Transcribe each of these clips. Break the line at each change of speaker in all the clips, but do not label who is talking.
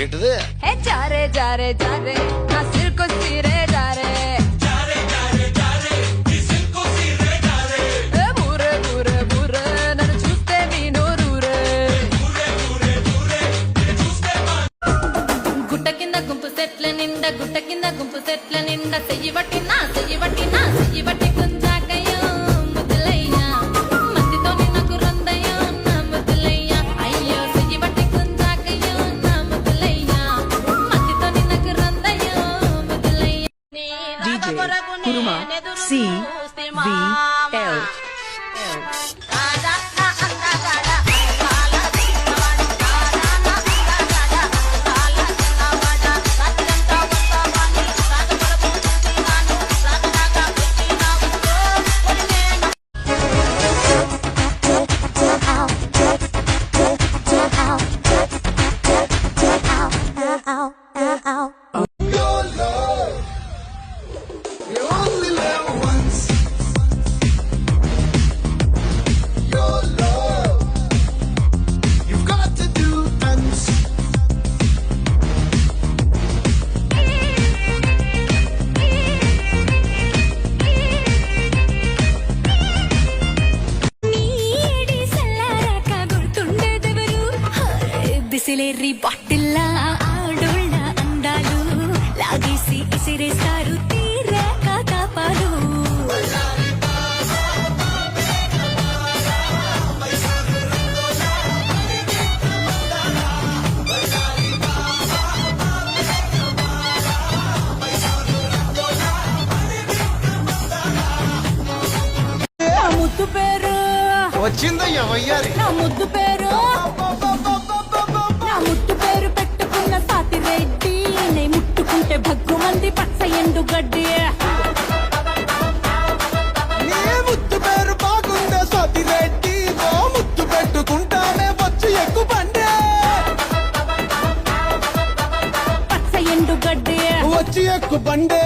ఏంటిది?
హే జారే జారే జారే నా సిల్కు సీరే జారే బూరే బూరే బూరే నన్ను చూస్తే మీ నోరూరే గుట్ట కింద గుంపు సెట్ల నిండా గుట్ట కింద గుంపు సెట్ల నిండా చెయ్యి పట్టినా చెయ్యి పట్టినా చెయ్యి పట్టి గుంజాకయ్యో ముద్దులయ్యా మత్తితో నిన్నకు రందయ్యో నా ముద్దులయ్యా అయ్యో చెయ్యి పట్టి గుంజాకయ్యో నా ముద్దులయ్యా మత్తితో నిన్నకు రందయ్యో ముద్దులయ్యా
DJ Kuruma CVL.
బిసిలేరి బాటిల్లా ఆడోళ్ళ అందాలు లాగేసి ఇసిరేస్తారు తీరాక కాపాలు ముద్దు పేరు
వచ్చిందయ్యా వయ్యారి.
నా ముద్దు పేరు ముట్టు పేరు పెట్టుకున్న సాతి రెడ్డి నే ముట్టుకుంటే భగ్గు మంది పచ్చ ఎండు గడ్డి
నీ ముద్దు పేరు బాగుందే సతి రెడ్డి ఓ ముద్దు పెట్టుకుంటానే వచ్చి ఎక్కువ పండే
పచ్చ ఎండు గడ్డి
వచ్చి ఎక్కువ పండే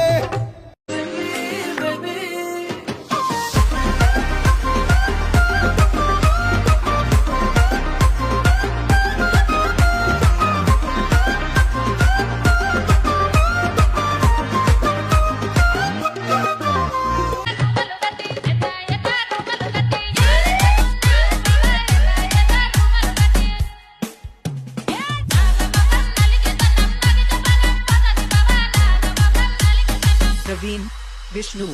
Praveen Vishnu.